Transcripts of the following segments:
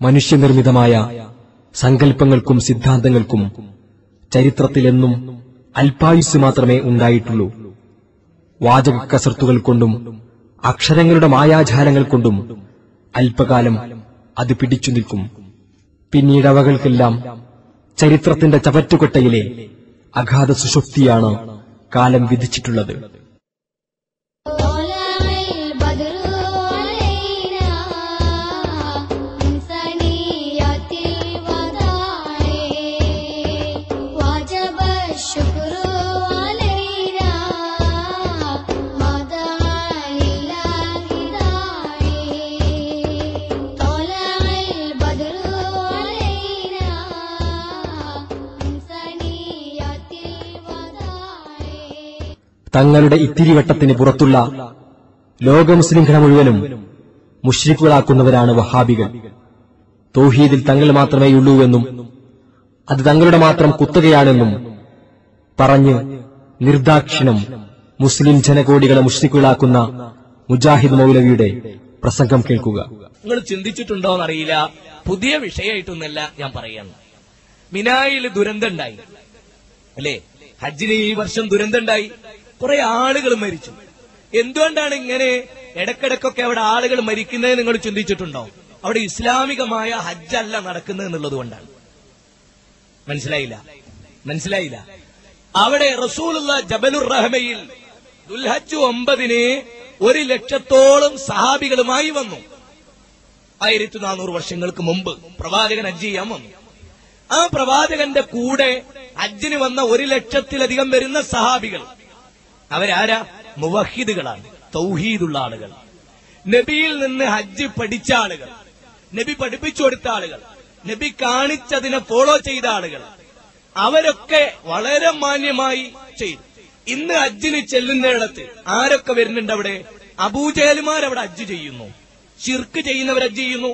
മനുഷ്യനിർമ്മിതമായ സങ്കല്പങ്ങൾക്കും സിദ്ധാന്തങ്ങൾക്കും ചരിത്രത്തിലെന്നും അല്പായുസ് മാത്രമേ ഉണ്ടായിട്ടുള്ളൂ. വാചക കസർത്തുകൾ കൊണ്ടും അക്ഷരങ്ങളുടെ മായാജാലങ്ങൾ കൊണ്ടും അല്പകാലം അത് പിടിച്ചു നിൽക്കും. പിന്നീട് അവകൾക്കെല്ലാം ചരിത്രത്തിന്റെ ചവറ്റുകൊട്ടയിലെ അഗാധ സുഷുപ്തിയാണ് കാലം വിധിച്ചിട്ടുള്ളത്. തങ്ങളുടെ ഇത്തിരിവട്ടത്തിന് പുറത്തുള്ള ലോക മുസ്ലിംകളെ മുഴുവനും മുശ്രിക്കുകളാക്കുന്നവരാണ് വഹാബികൾ. തൗഹീദിൽ തങ്ങൾ മാത്രമേയുള്ളൂവെന്നും അത് തങ്ങളുടെ മാത്രം കുത്തകയാണെന്നും പറഞ്ഞ് നിർദാക്ഷിണം മുസ്ലിം ജനകോടികളെ മുശ്രിക്കുകളാക്കുന്ന മുജാഹിദ് മൗലവിയുടെ പ്രസംഗം കേൾക്കുക. നിങ്ങൾ ചിന്തിച്ചിട്ടുണ്ടോന്നറിയില്ല, പുതിയ വിഷയമായിട്ടൊന്നല്ല ഞാൻ പറയുന്നു. മിനായിൽ ദുരന്തമുണ്ടായി അല്ലേ? ഹജ്ജിന് ഈ വർഷം ദുരന്തമുണ്ടായി, കുറെ ആളുകൾ മരിച്ചു. എന്തുകൊണ്ടാണ് ഇങ്ങനെ ഇടക്കിടക്കൊക്കെ അവിടെ ആളുകൾ മരിക്കുന്നത് നിങ്ങൾ ചിന്തിച്ചിട്ടുണ്ടോ? അവിടെ ഇസ്ലാമികമായ ഹജ്ജല്ല നടക്കുന്നത് എന്നുള്ളത് കൊണ്ടാണ്. മനസ്സിലായില്ല. അവിടെ റസൂലുള്ള ജബലുർ റഹ്മയിൽ ദുൽഹജ്ജ് 9 1,00,000-ഓളം സഹാബികളുമായി വന്നു. 1400 വർഷങ്ങൾക്ക് മുമ്പ് പ്രവാചകൻ ഹജ്ജ് ചെയ്യാൻ വന്നു. ആ പ്രവാചകന്റെ കൂടെ ഹജ്ജിന് വന്ന 1,00,000-ലധികം വരുന്ന സഹാബികൾ അവരാരാ? മുവഹിദുകളാണ്, തൗഹീദുള്ള ആളുകൾ, നബിയിൽ നിന്ന് ഹജ്ജ് പഠിച്ച ആളുകൾ, നബി പഠിപ്പിച്ചു കൊടുത്ത ആളുകൾ, നബി കാണിച്ചതിനെ ഫോളോ ചെയ്ത ആളുകൾ. അവരൊക്കെ വളരെ മാന്യമായി ചെയ്തു. ഇന്ന് ഹജ്ജിന് ചെല്ലുന്നിടത്ത് ആരൊക്കെ വരുന്നുണ്ട്? അവിടെ അബൂജഹലുമാർ അവിടെ ഹജ്ജ് ചെയ്യുന്നു, ശിർക്ക് ചെയ്യുന്നവർ ഹജ്ജ് ചെയ്യുന്നു.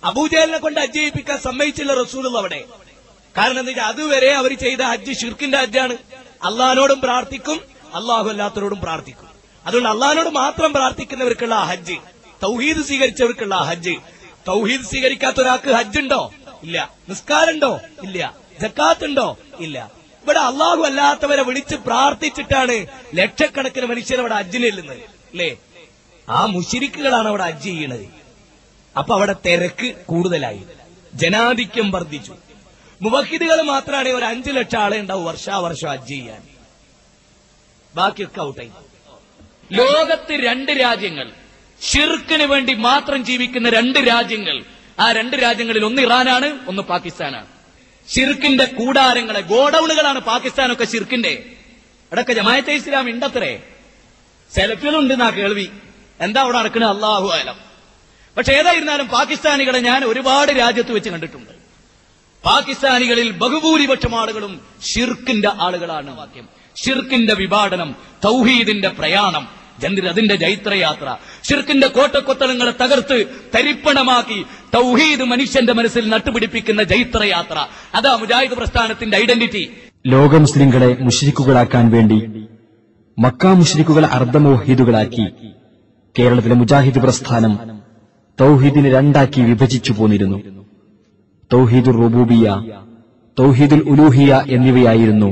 അബൂജഹലിനെ കൊണ്ട് ഹജ്ജ് ചെയ്യിപ്പിക്കാൻ സമ്മതിച്ചില്ല റസൂലുള്ള അവിടെ. കാരണം എന്താ വെച്ചാൽ അതുവരെ അവർ ചെയ്ത ഹജ്ജ് ഷിർക്കിന്റെ ഹജ്ജാണ്. അള്ളാഹിനോടും പ്രാർത്ഥിക്കും, അള്ളാഹു അല്ലാത്തവരോടും പ്രാർത്ഥിക്കും. അതുകൊണ്ട് അള്ളാഹിനോട് മാത്രം പ്രാർത്ഥിക്കുന്നവർക്കുള്ള ഹജ്ജ്, തൗഹീദ് സ്വീകരിച്ചവർക്കുള്ള ഹജ്ജ്. തൗഹീദ് സ്വീകരിക്കാത്ത ഒരാൾക്ക് ഹജ്ജുണ്ടോ? ഇല്ല. നിസ്കാരമുണ്ടോ? ഇല്ല. ജക്കാത്തുണ്ടോ? ഇല്ല. ഇവിടെ അള്ളാഹു അല്ലാത്തവരെ വിളിച്ച് പ്രാർത്ഥിച്ചിട്ടാണ് ലക്ഷക്കണക്കിന് മനുഷ്യർ അവിടെ ഹജ്ജിന് ചെല്ലുന്നത് അല്ലേ? ആ മുശ്രിക്കുകളാണ് അവിടെ ഹജ്ജ് ചെയ്യണത്. അപ്പൊ അവിടെ തിരക്ക് കൂടുതലായി, ജനാധിക്യം വർദ്ധിച്ചു. മുവഹിദുകൾ മാത്രമാണ് ഒരു 5 ലക്ഷം ആളെ ഉണ്ടാവും വർഷാവർഷം ഹജ്ജ് ചെയ്യാൻ. ബാക്കിയൊക്കെ ഔട്ടായി. ലോകത്ത് 2 രാജ്യങ്ങൾ, ഷിർക്കിന് വേണ്ടി മാത്രം ജീവിക്കുന്ന 2 രാജ്യങ്ങൾ. ആ 2 രാജ്യങ്ങളിൽ ഒന്ന് ഇറാനാണ്, ഒന്ന് പാകിസ്ഥാനാണ്. ഷിർക്കിന്റെ കൂടാരങ്ങളെ, ഗോഡൌണുകളാണ് പാകിസ്ഥാനൊക്കെ ഷിർക്കിന്റെ. അവിടൊക്കെ ജമാഅത്തെ ഇസ്ലാം ഉണ്ടത്രേ, സെലഫികളുണ്ടെന്നാ കേൾവി. എന്താ അവിടെ നടക്കുന്നത് അല്ലാഹു അലം. പക്ഷെ ഏതായിരുന്നാലും പാകിസ്ഥാനികളെ ഞാൻ ഒരുപാട് രാജ്യത്ത് വെച്ച് കണ്ടിട്ടുണ്ട്. പാകിസ്ഥാനികളിൽ ബഹുഭൂരിപക്ഷം ആളുകളും ഷിർക്കിന്റെ ആളുകളാണ്. വാക്യം ഷിർക്കിന്റെ വിഭാടനം, തൗഹീദിന്റെ പ്രയാണം, അതിന്റെ ജൈത്രയാത്ര, ഷിർക്കിന്റെ കോട്ടക്കൊത്തളങ്ങളെ തകർത്ത് തരിപ്പണമാക്കി തൗഹീദ് മനുഷ്യന്റെ മനസ്സിൽ നട്ടുപിടിപ്പിക്കുന്ന ജൈത്രയാത്ര. അതാ മുജാഹിദ് പ്രസ്ഥാനത്തിന്റെ ഐഡന്റിറ്റി. ലോക മുസ്ലിംകളെ മുശ്രിക്കുകളാക്കാൻ വേണ്ടി മക്ക മുശ്രിക്കുകളെ അർദ്ധമോഹിദുകളാക്കി കേരളത്തിലെ മുജാഹിദ് പ്രസ്ഥാനം തൗഹീദിനെ 2ആക്കി വിഭജിച്ചു പോന്നിരുന്നു. തൗഹീദുർ റുബൂബിയ്യ, തൗഹീദുൽ ഉലൂഹിയ്യ എന്നിവയായിരുന്നു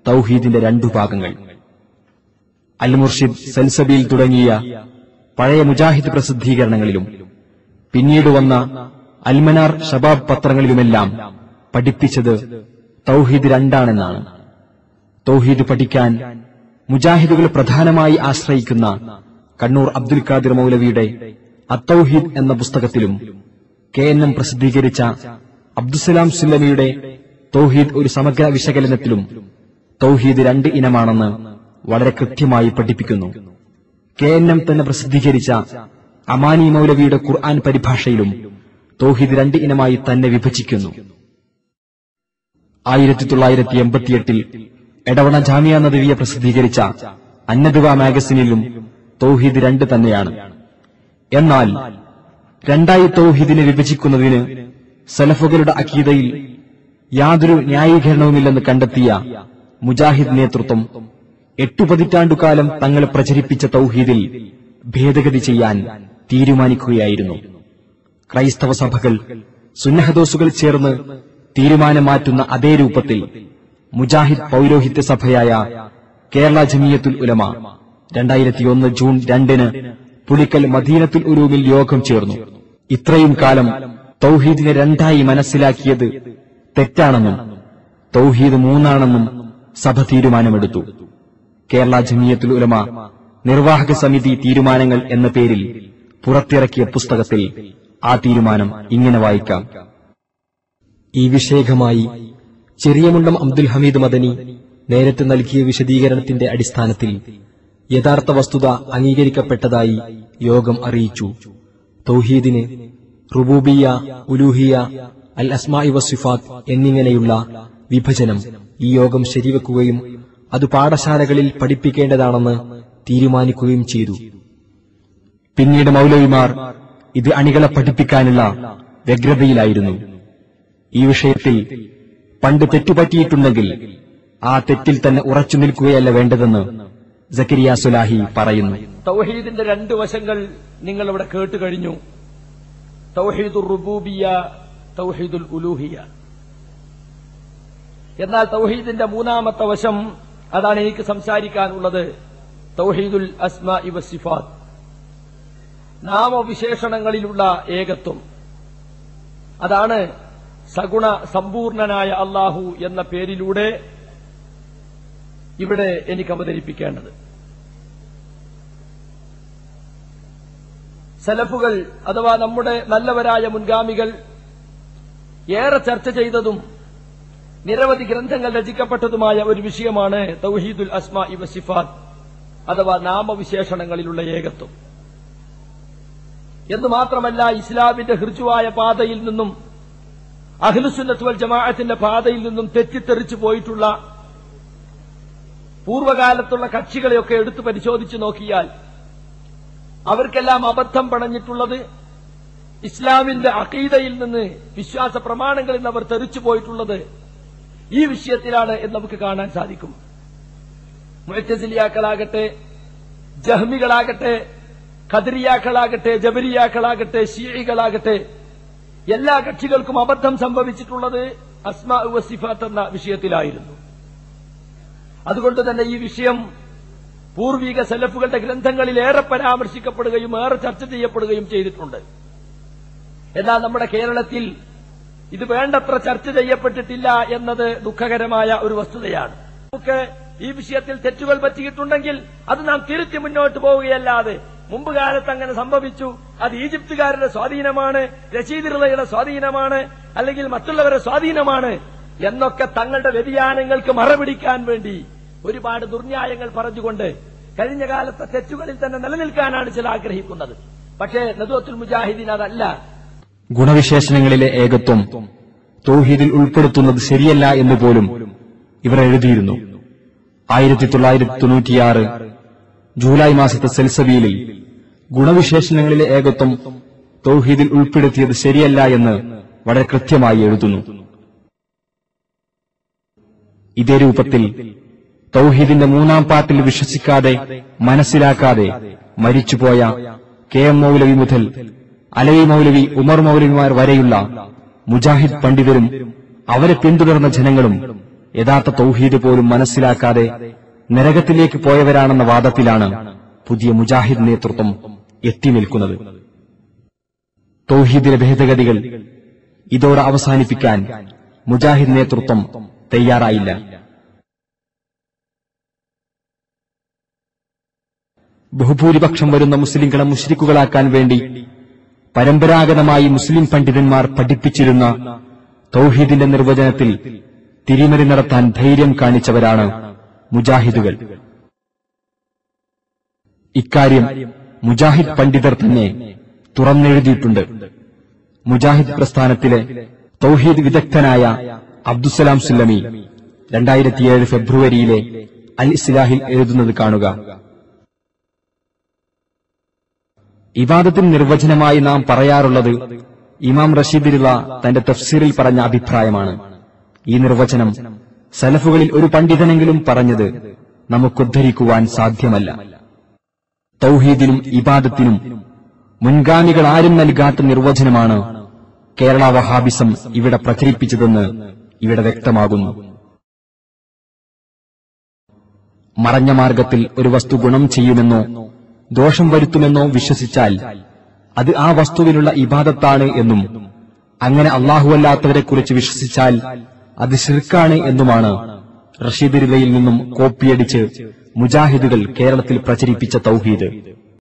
തൗഹീദിന്റെ 2 ഭാഗങ്ങൾ. അൽ മുർഷിദ്, സൽസബീൽ തുടങ്ങിയ പഴയ മുജാഹിദ് പ്രസിദ്ധീകരണങ്ങളിലും പിന്നീട് വന്ന അൽമനാർ, ഷബാബ് പത്രങ്ങളിലുമെല്ലാം പഠിപ്പിച്ചത് തൗഹീദ് 2ആണെന്നാണ്. തൗഹീദ് പഠിക്കാൻ മുജാഹിദുകൾ പ്രധാനമായി ആശ്രയിക്കുന്ന കണ്ണൂർ അബ്ദുൽ ഖാദിർ മൗലവിയുടെ അത്തൗഹീദ് എന്ന പുസ്തകത്തിലും KNM പ്രസിദ്ധീകരിച്ച അബ്ദുസലാം സുല്ലമിയുടെ തൗഹീദ് ഒരു സമഗ്ര വിശകലനത്തിലും തൗഹീദ് 2 ഇനമാണെന്ന് വളരെ കൃത്യമായി പഠിപ്പിക്കുന്നു. KNM തന്നെ പ്രസിദ്ധീകരിച്ച അമാനി മൗലവിയുടെ ഖുർആൻ പരിഭാഷയിലും തൗഹീദ് 2 ഇനമായി തന്നെ വിഭജിക്കുന്നു. 1988 എടവണ ജാമിയ നദവിയ പ്രസിദ്ധീകരിച്ച അന്നദുവ മാഗസിനിലും തൗഹീദ് 2 തന്നെയാണ്. എന്നാൽ 2ആയി തൗഹീദിനെ വിഭജിക്കുന്നതിന് സലഫുകളുടെ അഖീദയിൽ യാതൊരു ന്യായീകരണവുമില്ലെന്ന് കണ്ടെത്തിയ മുജാഹിദ് നേതൃത്വം 8 പതിറ്റാണ്ടുകാലം തങ്ങൾ പ്രചരിപ്പിച്ച തൗഹീദിൽ ഭേദഗതി ചെയ്യാൻ തീരുമാനിക്കുകയായിരുന്നു. ക്രൈസ്തവ സഭകൾ സുന്നഹദോസുകൾ ചേർന്ന് തീരുമാനം മാറ്റുന്ന അതേ രൂപത്തിൽ മുജാഹിദ് പൌരോഹിത്യ സഭയായ കേരള ജമിയത്തുൽ ഉലമ 2001 ജൂൺ 2 പുളിക്കൽ മദീനത്തുൽ ഉലൂമിൽ യോഗം ചേർന്നു. ഇത്രയും കാലം തൗഹീദിനെ രണ്ടായി മനസ്സിലാക്കിയത് തെറ്റാണെന്നും തൗഹീദ് മൂന്നാണെന്നും സഭ തീരുമാനമെടുത്തു. കേരള ജമിയത്തുൽ ഉലമ നിർവാഹക സമിതി തീരുമാനങ്ങൾ എന്ന പേരിൽ പുറത്തിറക്കിയ പുസ്തകത്തിൽ ആ തീരുമാനം ഇങ്ങനെ വായിക്കാം. ഈ വിഷയകമായി ചെറിയമുണ്ടം അബ്ദുൽ ഹമീദ് മദനി നേരത്തെ നൽകിയ വിശദീകരണത്തിന്റെ അടിസ്ഥാനത്തിൽ യഥാർത്ഥ വസ്തുത അംഗീകരിക്കപ്പെട്ടതായി യോഗം അറിയിച്ചു. തൗഹീദിന് റുബൂബിയ, ഉലൂഹിയ, അൽ അസ്മാഇ വസ്സിഫാത്ത് എന്നിങ്ങനെയുള്ള വിഭജനം ഈ യോഗം ശരിവെക്കുകയും അത് പാഠശാലകളിൽ പഠിപ്പിക്കേണ്ടതാണെന്ന് തീരുമാനിക്കുകയും ചെയ്തു. പിന്നീട് മൗലവിമാർ ഇത് അണികളെ പഠിപ്പിക്കാനുള്ള വ്യഗ്രതയിലായിരുന്നു. ഈ വിഷയത്തിൽ പണ്ട് തെറ്റുപറ്റിയിട്ടുണ്ടെങ്കിൽ ആ തെറ്റിൽ തന്നെ ഉറച്ചു നിൽക്കുകയല്ല വേണ്ടതെന്ന് സക്കരിയ സുലാഹി പറയുന്നു. തൗഹീദിന്റെ രണ്ട് വശങ്ങൾ നിങ്ങൾ ഇവിടെ കേട്ടു കഴിഞ്ഞു. തൗഹീദുർ റുബൂബിയ, തൗഹീദുൽ ഉലൂഹിയ. എന്നാൽ തൗഹീദിന്റെ മൂന്നാമത്തെ വശം, അതാണ് എനിക്ക് സംസാരിക്കാനുള്ളത്, തൗഹീദുൽ അസ്മാഇ വസ്സിഫാത്ത്, നാമവിശേഷണങ്ങളിലുള്ള ഏകത്വം. അതാണ് സഗുണ സമ്പൂർണനായ അല്ലാഹു എന്ന പേരിലൂടെ ഇവിടെ എനിക്ക് അവതരിപ്പിക്കേണ്ടത്. സലഫുകൾ അഥവാ നമ്മുടെ നല്ലവരായ മുൻഗാമികൾ ഏറെ ചർച്ച ചെയ്തതും നിരവധി ഗ്രന്ഥങ്ങൾ രചിക്കപ്പെട്ടതുമായ ഒരു വിഷയമാണ് തൗഹീദുൽ അസ്മാഇ വസ്സിഫാത്ത് അഥവാ നാമവിശേഷണങ്ങളിലുള്ള ഏകത്വം. എന്ന് മാത്രമല്ല, ഇസ്ലാമിന്റെ ഹൃജുവായ പാതയിൽ നിന്നും അഹ്ലുസുന്നത്ത് വൽ ജമാഅത്തിന്റെ പാതയിൽ നിന്നും തെറ്റിത്തെറിച്ചു പോയിട്ടുള്ള പൂർവകാലത്തുള്ള കക്ഷികളെയൊക്കെ എടുത്തു പരിശോധിച്ചു നോക്കിയാൽ അവർക്കെല്ലാം അബദ്ധം പണഞ്ഞിട്ടുള്ളത് ഇസ്ലാമിന്റെ അഖീദയിൽ നിന്ന്, വിശ്വാസ പ്രമാണങ്ങളിൽ നിന്ന് അവർ തെറിച്ചു പോയിട്ടുള്ളത് ഈ വിഷയത്തിലാണ് എന്ന് നമുക്ക് കാണാൻ സാധിക്കും. മുഅ്തസിലിയാക്കളാകട്ടെ, ജഹ്മികളാകട്ടെ, ഖദരിയാക്കളാകട്ടെ, ജബരിയാക്കളാകട്ടെ, ശീഇകളാകട്ടെ, എല്ലാ കക്ഷികൾക്കും അബദ്ധം സംഭവിച്ചിട്ടുള്ളത് അസ്മാ വസിഫാത്ത് എന്ന വിഷയത്തിലായിരുന്നു. അതുകൊണ്ട് തന്നെ ഈ വിഷയം പൂർവിക സലഫുകളുടെ ഗ്രന്ഥങ്ങളിൽ ഏറെ പരാമർശിക്കപ്പെടുകയും ഏറെ ചർച്ച ചെയ്യപ്പെടുകയും ചെയ്തിട്ടുണ്ട്. എന്നാൽ നമ്മുടെ കേരളത്തിൽ ഇത് വേണ്ടത്ര ചർച്ച ചെയ്യപ്പെട്ടിട്ടില്ല എന്നത് ദുഃഖകരമായ ഒരു വസ്തുതയാണ്. നമുക്ക് ഈ വിഷയത്തിൽ തെറ്റുകൾ പറ്റിയിട്ടുണ്ടെങ്കിൽ അത് നാം തിരുത്തി മുന്നോട്ട് പോവുകയല്ലാതെ മുമ്പ് കാലത്ത് അങ്ങനെ സംഭവിച്ചു, അത് ഈജിപ്തുകാരുടെ സ്വാധീനമാണ്, റഷീദ് റിളയുടെ സ്വാധീനമാണ്, അല്ലെങ്കിൽ മറ്റുള്ളവരുടെ സ്വാധീനമാണ് എന്നൊക്കെ തങ്ങളുടെ വ്യതിയാനങ്ങൾക്ക് മറപിടിക്കാൻ വേണ്ടി ഒരുപാട് ദുർന്യായങ്ങൾ പറഞ്ഞുകൊണ്ട് കഴിഞ്ഞ കാലത്തെ തെറ്റുകളിൽ തന്നെ നിലനിൽക്കാനാണ് ചില ആഗ്രഹിക്കുന്നത്. പക്ഷേ നദ്വത്തുൽ മുജാഹിദീൻ അതല്ല. ഗുണവിശേഷണങ്ങളിലെ ഏകത്വം തൗഹീദിൽ ഉൾപ്പെടുത്തുന്നത് ശരിയല്ല എന്ന് പോലും ഇവർ എഴുതിയിരുന്നു. 1996 ജൂലൈ മാസത്തെ സെൽസബിയിൽ ഗുണവിശേഷണങ്ങളിലെ ഏകത്വം തൗഹീദിൽ ഉൾപ്പെടുത്തിയത് ശരിയല്ല എന്ന് വളരെ കൃത്യമായി എഴുതുന്നു. ഇതേ രൂപത്തിൽ തൗഹീദിന്റെ മൂന്നാം പാർട്ടിൽ വിശ്വസിക്കാതെ, മനസ്സിലാക്കാതെ മരിച്ചുപോയ KM മൗലവി മുതൽ അലവി മൗലവി, ഉമർ മൗലവിമാർ വരെയുള്ള മുജാഹിദ് പണ്ഡിതരും അവരെ പിന്തുടർന്ന ജനങ്ങളും യഥാർത്ഥ തൗഹീദ് പോലും മനസ്സിലാക്കാതെ നരകത്തിലേക്ക് പോയവരാണെന്ന വാദത്തിലാണ് പുതിയ മുജാഹിദ് നേതൃത്വം എത്തി നിൽക്കുന്നത്. തൗഹീദിലെ ഭേദഗതികൾ ഇതോടെ അവസാനിപ്പിക്കാൻ മുജാഹിദ് നേതൃത്വം തയ്യാറായില്ല. ബഹുഭൂരിപക്ഷം വരുന്ന മുസ്ലിങ്ങളെ മുശ്രിക്കുകളാക്കാൻ വേണ്ടി പരമ്പരാഗതമായി മുസ്ലിം പണ്ഡിതന്മാർ പഠിപ്പിച്ചിരുന്ന തൗഹീദിന്റെ നിർവചനത്തിൽ തിരിമറി നടത്താൻ ധൈര്യം കാണിച്ചവരാണ് മുജാഹിദുകൾ. ഇക്കാര്യം മുജാഹിദ് പണ്ഡിതർ തന്നെ തുറന്നെഴുതിയിട്ടുണ്ട്. മുജാഹിദ് പ്രസ്ഥാനത്തിലെ തൗഹീദ് വിദഗ്ധനായ അബ്ദുസലാം സുല്ലമി 2007 ഫെബ്രുവരിയിലെ അൽ ഇസ്ലാഹിൽ എഴുതുന്നത് കാണുക. ഇബാദത്തിന് നിർവചനമായി നാം പറയാറുള്ളത് ഇമാം റഷീദ് റിള തന്റെ തഫ്സീറിൽ പറഞ്ഞ അഭിപ്രായമാണ്. ഈ നിർവചനം സലഫുകളിൽ ഒരു പണ്ഡിതനെങ്കിലും പറഞ്ഞത് നമുക്കുദ്ധരിക്കുവാൻ സാധ്യമല്ല. തൗഹീദിനും ഇബാദത്തിനും മുൻഗാമികൾ ആരും നൽകാത്ത നിർവചനമാണ് കേരള വഹാബിസം ഇവിടെ പ്രചരിപ്പിച്ചതെന്ന് ഇവിടെ വ്യക്തമാകുന്നു. മറഞ്ഞ മാർഗത്തിൽ ഒരു വസ്തു ഗുണം ചെയ്യുമെന്നോ ദോഷം വരുത്തുമെന്നോ വിശ്വസിച്ചാൽ അത് ആ വസ്തുവിനുള്ള ഇബാദത്താണ് എന്നും അങ്ങനെ അല്ലാഹുവല്ലാത്തവരെക്കുറിച്ച് വിശ്വസിച്ചാൽ അത് ശിർക്കാണ് എന്നുമാണ് റഷീദ് റിളയിൽ നിന്നും കോപ്പിയടിച്ച് മുജാഹിദുകൾ കേരളത്തിൽ പ്രചരിപ്പിച്ച തൗഹീദ്.